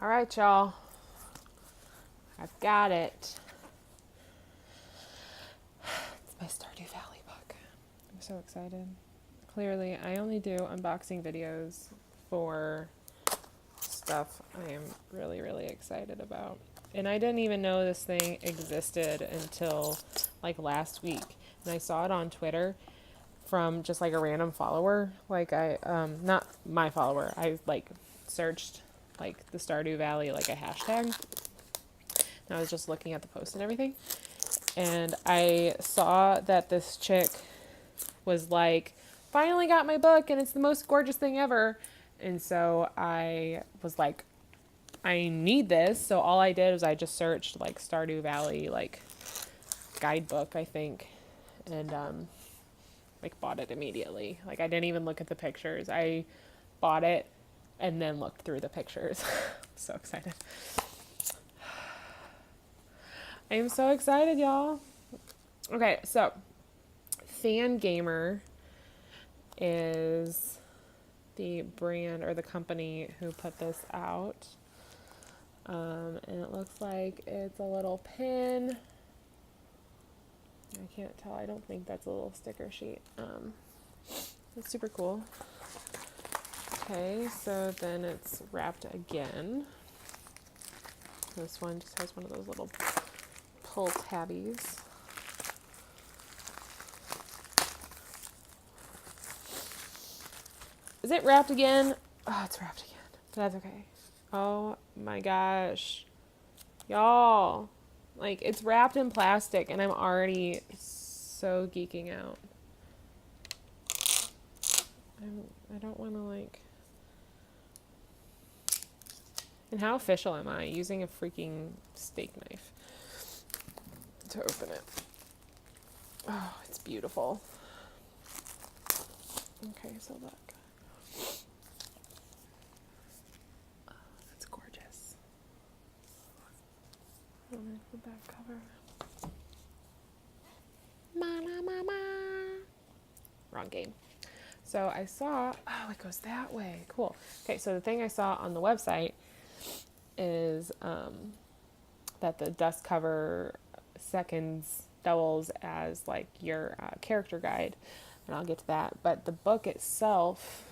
All right, y'all. I've got it. It's my Stardew Valley book. I'm so excited. Clearly, I only do unboxing videos for stuff I am really, really excited about. And I didn't even know this thing existed until like last week. And I saw it on Twitter from just like a random follower. Like not my follower. I like searched like the Stardew Valley, like a hashtag. And I was just looking at the post and everything. And I saw that this chick was like, finally got my book and it's the most gorgeous thing ever. And so I was like, I need this. So all I did was I just searched like Stardew Valley, like Guidebook, I think, and like bought it immediately. Like I didn't even look at the pictures. I bought it and then looked through the pictures. So excited. I am so excited, y'all. Okay, so Fan Gamer is the brand or the company who put this out. And it looks like it's a little pin. I can't tell. I don't think that's a little sticker sheet. It's super cool. Okay, so then it's wrapped again. This one just has one of those little pull tabbies. Is it wrapped again? Oh, it's wrapped again. That's okay. Oh my gosh. Y'all. Like, it's wrapped in plastic and I'm already so geeking out. I don't want to like... And how official am I? Using a freaking steak knife to open it. Oh, it's beautiful. Okay, so look. Oh, that's gorgeous. Oh, there's the back cover. Wrong game. So I saw, oh, it goes that way. Cool. Okay, so the thing I saw on the website is that the dust cover seconds doubles as like your character guide, and I'll get to that. But the book itself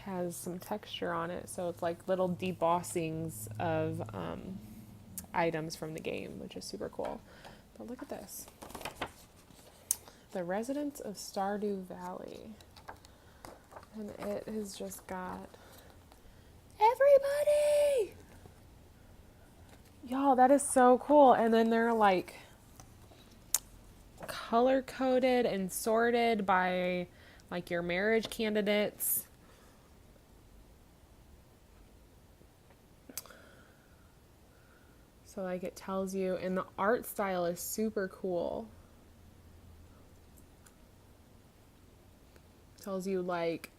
has some texture on it, so it's like little debossings of items from the game, which is super cool. But look at this. The Residents of Stardew Valley. And it has just got everybody! Y'all, that is so cool. And then they're like color coded and sorted by like your marriage candidates. So like it tells you, and the art style is super cool. Tells you like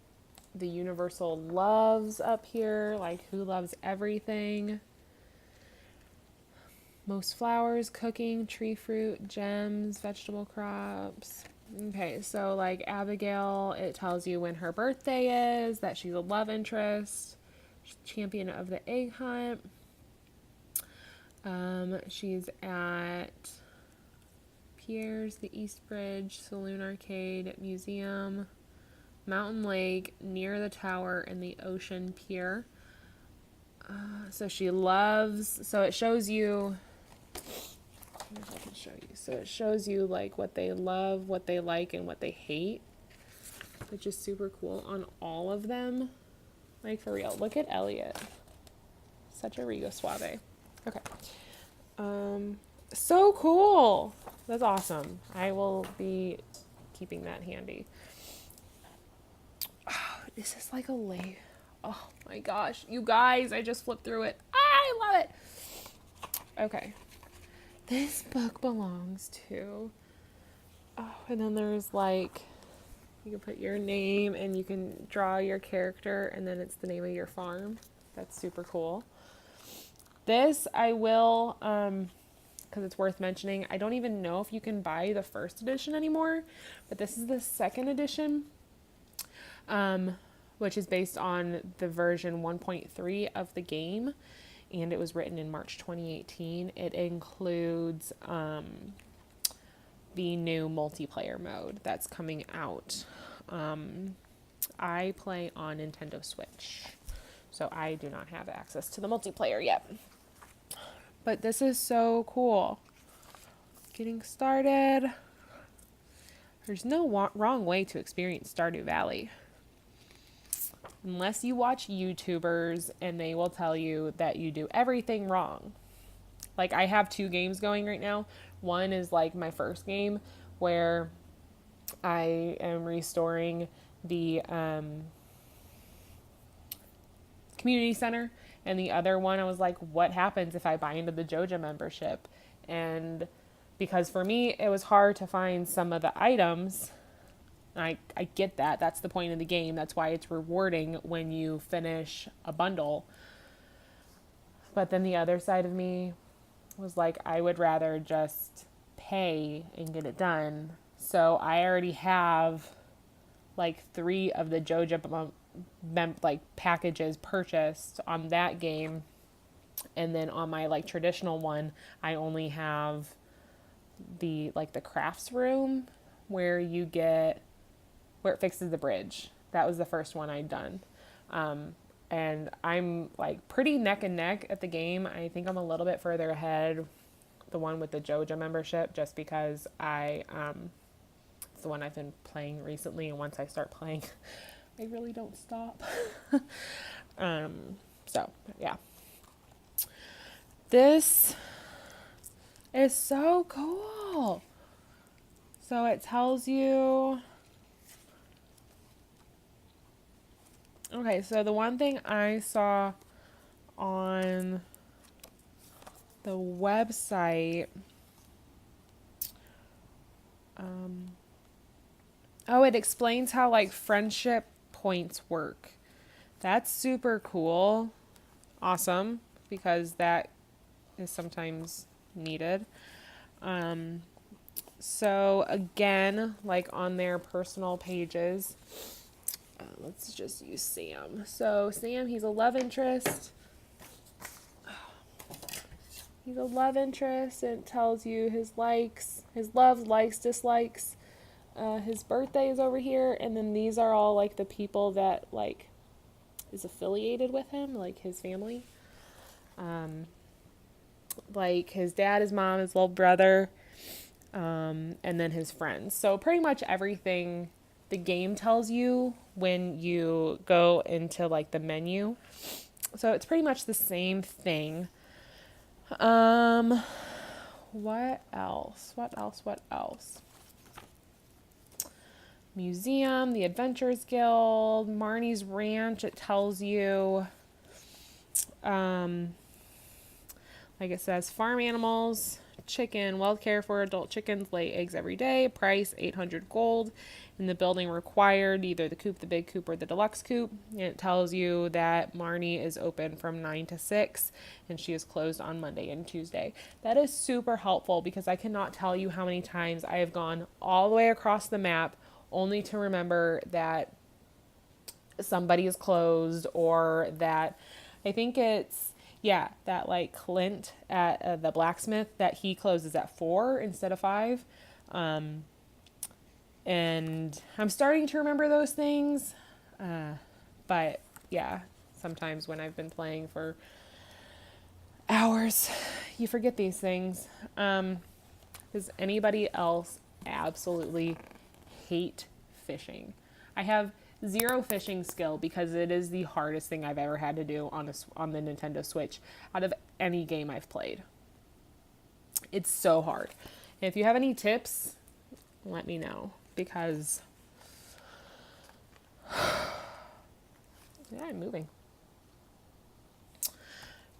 the universal loves up here, like who loves everything. Most flowers, cooking, tree fruit, gems, vegetable crops. Okay, so like Abigail, it tells you when her birthday is, that she's a love interest, champion of the egg hunt. She's at Pierre's, the East Bridge, Saloon Arcade, Museum, Mountain Lake, near the tower, and the Ocean Pier. So she loves, so it shows you, I don't know if I can show you. So it shows you like what they love, what they like, and what they hate, which is super cool on all of them. Like for real. Look at Elliot. Such a Rigo Suave. Okay. So cool. That's awesome. I will be keeping that handy. Oh, this is like a lay. Oh my gosh. You guys, I just flipped through it. I love it. Okay. This book belongs to... Oh, and then there's like... You can put your name and you can draw your character and then it's the name of your farm. That's super cool. This I will, because it's worth mentioning, I don't even know if you can buy the first edition anymore, but this is the second edition, which is based on the version 1.3 of the game, and it was written in March 2018. It includes the new multiplayer mode that's coming out. I play on Nintendo Switch, so I do not have access to the multiplayer yet. But this is so cool. Getting started. There's no wrong way to experience Stardew Valley. Unless you watch YouTubers and they will tell you that you do everything wrong. Like, I have 2 games going right now. One is like my first game where I am restoring the community center. And the other one, I was like, what happens if I buy into the Joja membership? And because for me, it was hard to find some of the items. I get that. That's the point of the game. That's why it's rewarding when you finish a bundle. But then the other side of me was like, I would rather just pay and get it done. So I already have like 3 of the Joja like packages purchased on that game. And then on my like traditional one, I only have the like the crafts room where you get where it fixes the bridge. That was the first one I'd done. And I'm like pretty neck and neck at the game. I think I'm a little bit further ahead, the one with the Joja membership, just because it's the one I've been playing recently. And once I start playing, I really don't stop. So yeah. This is so cool. So it tells you, okay, so the one thing I saw on the website, it explains how like friendship points work. That's super cool. Awesome, because that is sometimes needed. So again, like on their personal pages, let's just use Sam. So Sam, he's a love interest. He's a love interest. It tells you his likes, his loves, likes, dislikes. His birthday is over here, and then these are all like the people that like is affiliated with him, like his family. Like his dad, his mom, his little brother, and then his friends. So pretty much everything the game tells you when you go into like the menu. So it's pretty much the same thing. What else? Museum, the Adventurers Guild, Marnie's Ranch. It tells you, like it says, farm animals, chicken, well cared for adult chickens lay eggs every day, price 800 gold, in the building required, either the coop, the big coop, or the deluxe coop. And it tells you that Marnie is open from 9 to 6, and she is closed on Monday and Tuesday. That is super helpful because I cannot tell you how many times I have gone all the way across the map only to remember that somebody is closed, or that I think it's, yeah, that like Clint at the blacksmith, that he closes at 4 instead of 5. And I'm starting to remember those things. But yeah, sometimes when I've been playing for hours, you forget these things. Does anybody else absolutely hate fishing? I have 0 fishing skill because it is the hardest thing I've ever had to do on the Nintendo Switch out of any game I've played. It's so hard. And if you have any tips, let me know, because yeah, I'm moving.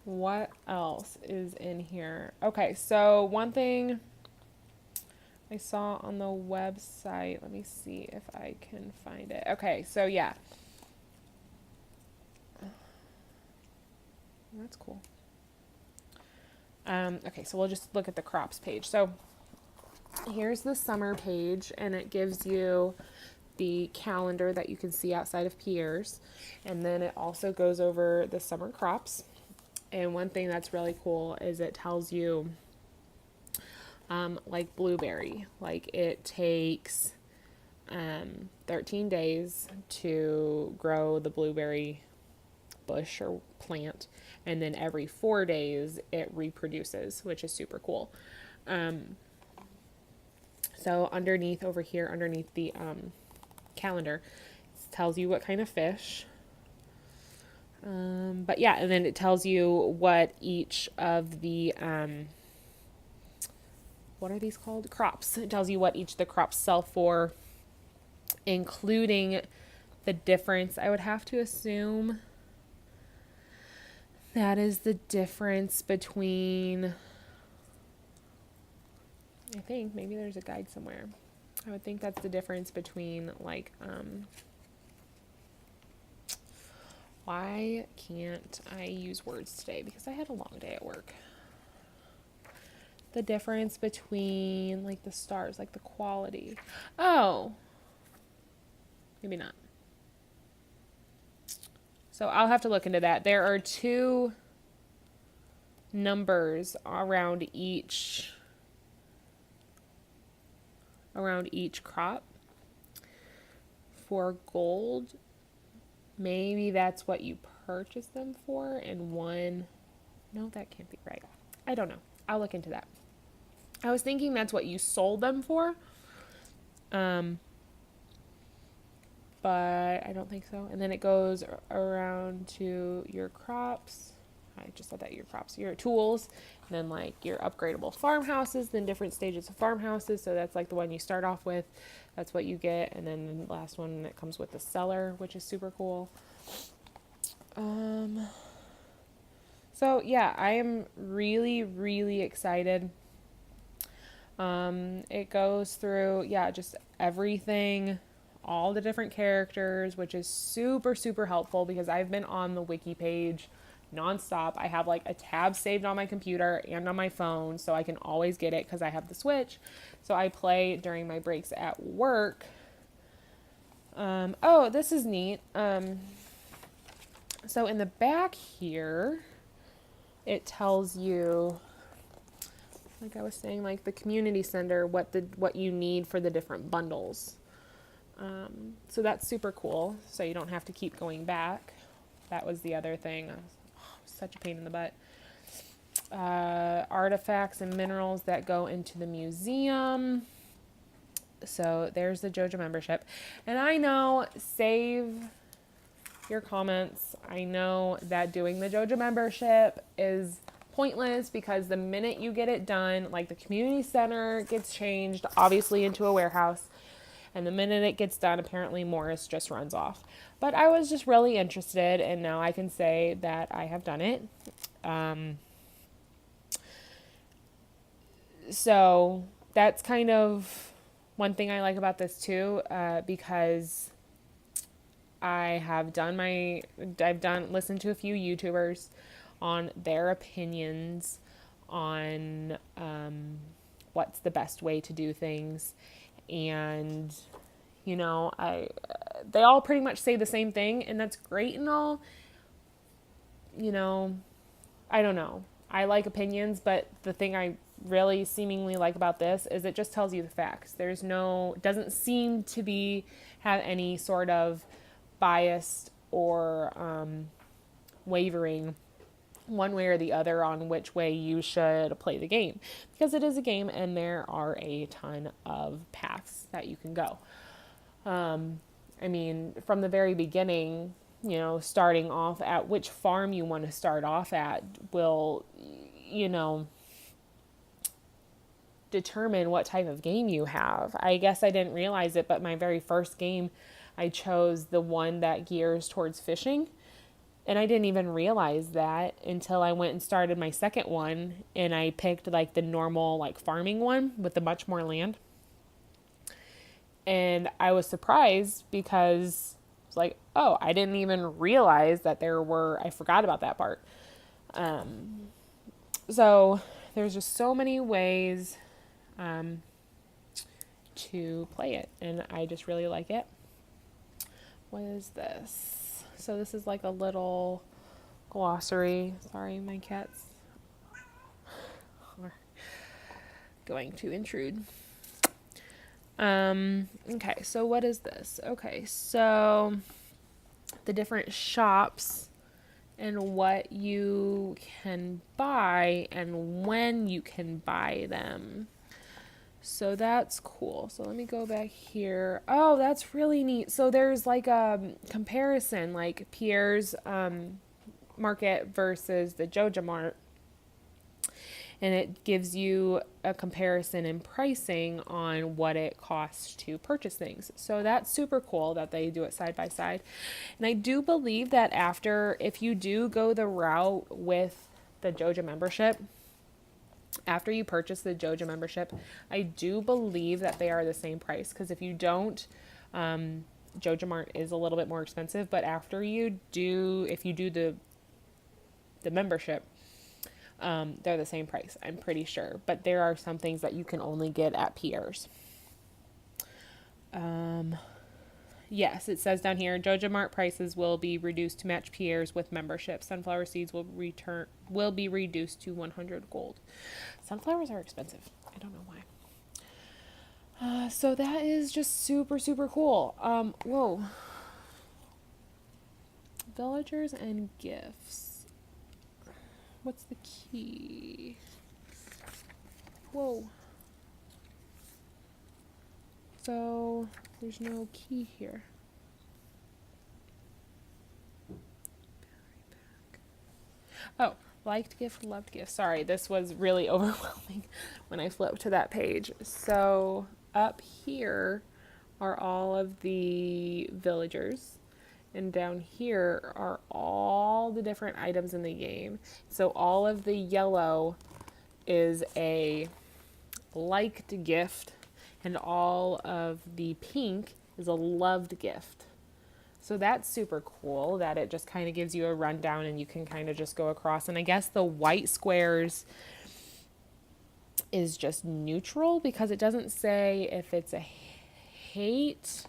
What else is in here? Okay, so one thing I saw on the website, let me see if I can find it. Okay, so yeah. That's cool. Okay, so we'll just look at the crops page. So here's the summer page, and it gives you the calendar that you can see outside of Pierre's. And then it also goes over the summer crops. And one thing that's really cool is it tells you, like blueberry, like it takes 13 days to grow the blueberry bush or plant, and then every 4 days it reproduces, which is super cool. So underneath over here, underneath the calendar, it tells you what kind of fish. But yeah, and then it tells you what each of the what are these called? Crops. It tells you what each of the crops sell for, including the difference. I would have to assume that is the difference between, I think maybe there's a guide somewhere. I would think that's the difference between like, why can't I use words today? Because I had a long day at work. The difference between like the stars, like the quality. Oh, maybe not. So I'll have to look into that. There are 2 numbers around each crop for gold. Maybe that's what you purchase them for, and one, no, that can't be right. I don't know. I'll look into that. I was thinking that's what you sold them for, but I don't think so. And then it goes around to your crops. I just said that, your crops, your tools, and then like your upgradable farmhouses, then different stages of farmhouses. So that's like the one you start off with. That's what you get. And then the last one that comes with the cellar, which is super cool. So yeah, I am really, really excited. It goes through, yeah, just everything, all the different characters, which is super, super helpful because I've been on the wiki page nonstop. I have like a tab saved on my computer and on my phone, so I can always get it because I have the Switch. So I play during my breaks at work. Oh, this is neat. So in the back here, it tells you, like I was saying, like the community center, what you need for the different bundles. So that's super cool. So you don't have to keep going back. That was the other thing. Such a pain in the butt. Artifacts and minerals that go into the museum. So there's the JoJo membership. And I know, save your comments. I know that doing the JoJo membership is pointless because the minute you get it done, like the community center gets changed, obviously, into a warehouse. And the minute it gets done, apparently Morris just runs off. But I was just really interested, and now I can say that I have done it. So that's kind of one thing I like about this too, because I've listened to a few YouTubers on their opinions on what's the best way to do things. And, you know, they all pretty much say the same thing, and that's great and all. You know, I don't know. I like opinions, but the thing I really seemingly like about this is it just tells you the facts. Doesn't seem to have any sort of biased or wavering one way or the other on which way you should play the game, because it is a game and there are a ton of paths that you can go. I mean, from the very beginning, you know, starting off at which farm you want to start off at will, you know, determine what type of game you have. I guess I didn't realize it, but my very first game, I chose the one that gears towards fishing. And I didn't even realize that until I went and started my second one, and I picked like the normal like farming one with the much more land. And I was surprised because it's like, oh, I didn't even realize that I forgot about that part. So there's just so many ways to play it, and I just really like it. what is this? So this is like a little glossary. Sorry, my cats are going to intrude. Okay, so what is this? Okay, so the different shops and what you can buy and when you can buy them. So that's cool. So let me go back here. Oh, that's really neat. So there's like a comparison, like Pierre's Market versus the Joja Mart. And it gives you a comparison in pricing on what it costs to purchase things. So that's super cool that they do it side by side. And I do believe that if you do go the route with the Joja membership, after you purchase the Joja membership, I do believe that they are the same price. Because if you don't, Joja Mart is a little bit more expensive. But if you do the membership, they're the same price, I'm pretty sure. But there are some things that you can only get at Pierre's. Yes, it says down here, Joja Mart prices will be reduced to match Pierre's with membership. Sunflower seeds will be reduced to 100 gold. Sunflowers are expensive. I don't know why. So that is just super, super cool. Whoa. Villagers and gifts. What's the key? Whoa. So there's no key here. Oh, liked gift, loved gift. Sorry, this was really overwhelming when I flipped to that page. So up here are all of the villagers. And down here are all the different items in the game. So all of the yellow is a liked gift, and all of the pink is a loved gift. So that's super cool that it just kind of gives you a rundown and you can kind of just go across. And I guess the white squares is just neutral because it doesn't say if it's a hate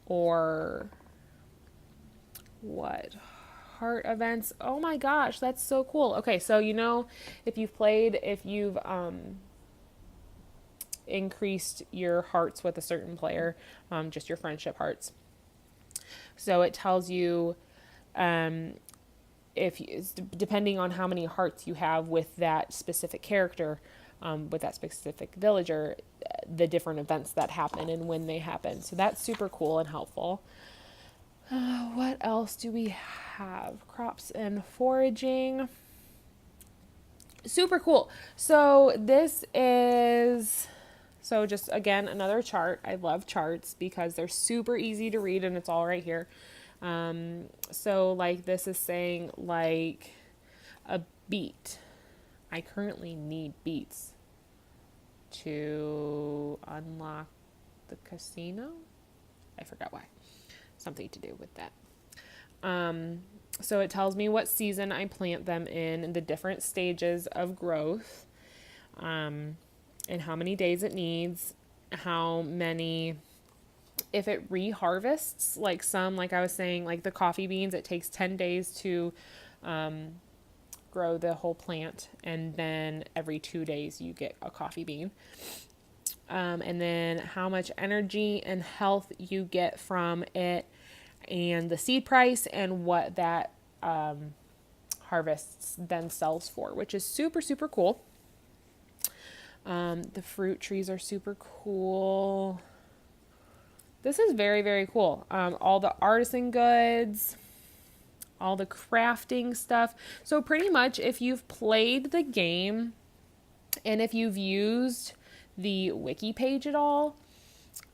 or what. Heart events. Oh my gosh, that's so cool. Okay, so if you've increased your hearts with a certain player, just your friendship hearts. So it tells you depending on how many hearts you have with that specific character, with that specific villager, the different events that happen and when they happen. So that's super cool and helpful. What else do we have? Crops and foraging. Super cool. So this is... So just, again, another chart. I love charts because they're super easy to read and it's all right here. So, like, this is saying, like, a beet. I currently need beets to unlock the casino. I forgot why. Something to do with that. So it tells me what season I plant them in and the different stages of growth. And how many days it needs, how many, if it reharvests, like I was saying, like the coffee beans, it takes 10 days to grow the whole plant, and then every 2 days you get a coffee bean. And then how much energy and health you get from it, and the seed price, and what that harvests then sells for, which is super, super cool. The fruit trees are super cool. This is very, very cool. All the artisan goods, all the crafting stuff. So pretty much if you've played the game and if you've used the wiki page at all,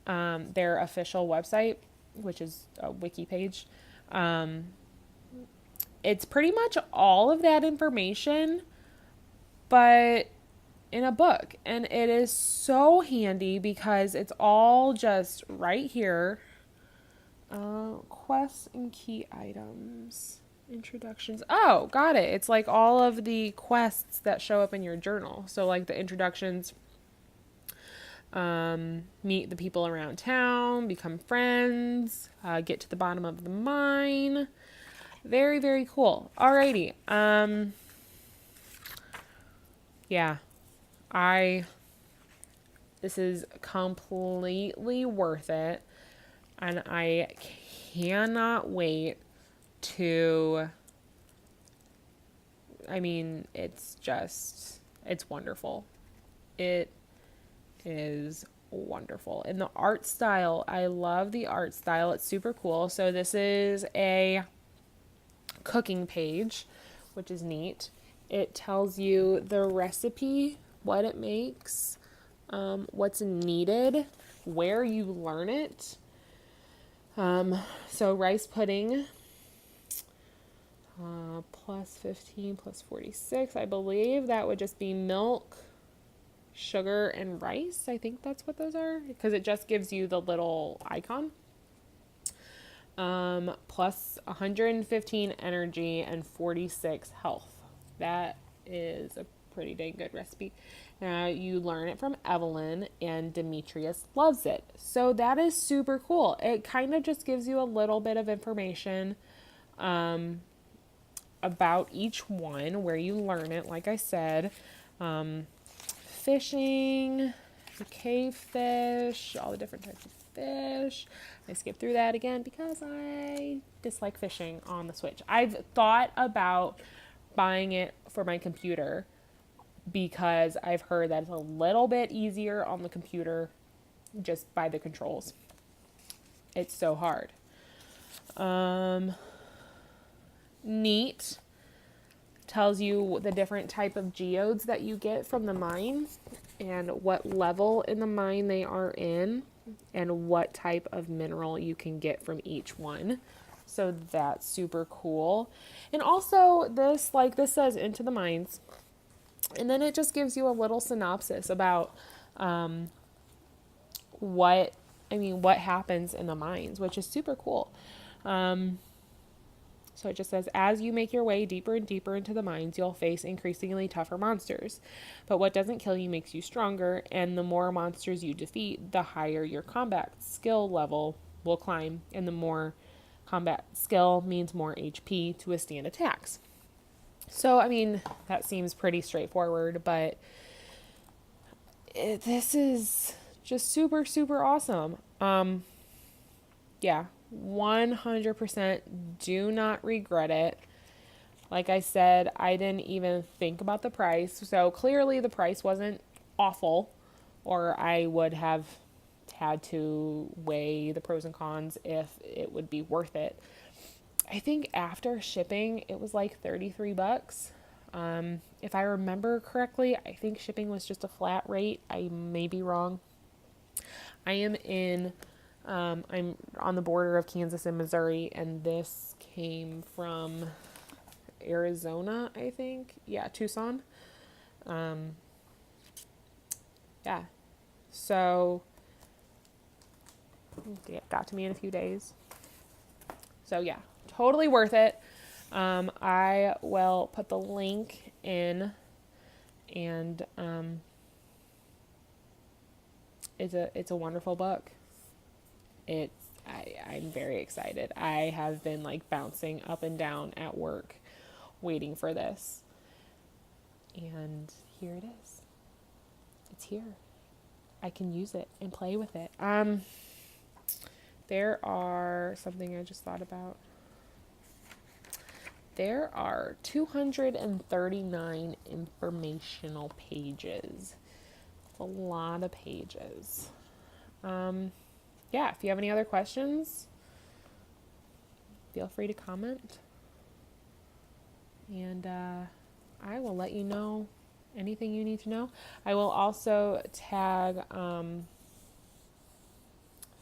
their official website, which is a wiki page, it's pretty much all of that information, but in a book. And it is so handy because it's all just right here. Quests and key items, introductions. Oh, got it. It's like all of the quests that show up in your journal. So like the introductions meet the people around town, become friends, get to the bottom of the mine. Very, very cool. Alrighty. Yeah. This is completely worth it. And I cannot wait to, it's wonderful. It is wonderful. And the art style, I love the art style. It's super cool. So this is a cooking page, which is neat. It tells you the recipe, what it makes, what's needed, where you learn it. So rice pudding, plus 15 plus 46, I believe that would just be milk, sugar, and rice. I think that's what those are, because it just gives you the little icon. Plus 115 energy and 46 health. That is a pretty dang good recipe. Now you learn it from Evelyn, and Demetrius loves it. So that is super cool. It kind of just gives you a little bit of information about each one, where you learn it, like I said. Fishing, the cave fish, all the different types of fish. I skipped through that again because I dislike fishing on the Switch. I've thought about buying it for my computer because I've heard that it's a little bit easier on the computer just by the controls. It's so hard. Neat. Tells you the different type of geodes that you get from the mines and what level in the mine they are in and what type of mineral you can get from each one. So that's super cool. And also this says into the mines, and then it just gives you a little synopsis about what happens in the mines, which is super cool. So it just says, as you make your way deeper and deeper into the mines, you'll face increasingly tougher monsters. But what doesn't kill you makes you stronger, and the more monsters you defeat, the higher your combat skill level will climb, and the more combat skill means more HP to withstand attacks. So, that seems pretty straightforward, but this is just super, super awesome. Yeah. 100% do not regret it. Like I said, I didn't even think about the price. So clearly the price wasn't awful, or I would have had to weigh the pros and cons if it would be worth it. I think after shipping, it was like $33. If I remember correctly, I think shipping was just a flat rate. I may be wrong. I'm on the border of Kansas and Missouri, and this came from Arizona, I think. Yeah, Tucson. Yeah. So, it got to me in a few days. So, yeah, totally worth it. I will put the link in, and it's a wonderful book. I'm very excited. I have been bouncing up and down at work waiting for this. And here it is. It's here. I can use it and play with it. There are something I just thought about. There are 239 informational pages. A lot of pages. Yeah, if you have any other questions, feel free to comment. And I will let you know anything you need to know. I will also tag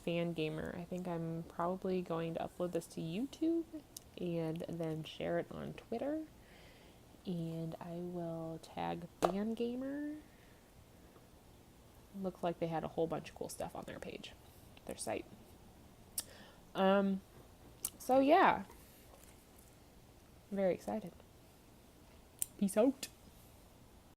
Fangamer. I think I'm probably going to upload this to YouTube and then share it on Twitter. And I will tag Fangamer. Looks like they had a whole bunch of cool stuff on their page. Their site. So yeah, I'm very excited. Peace out.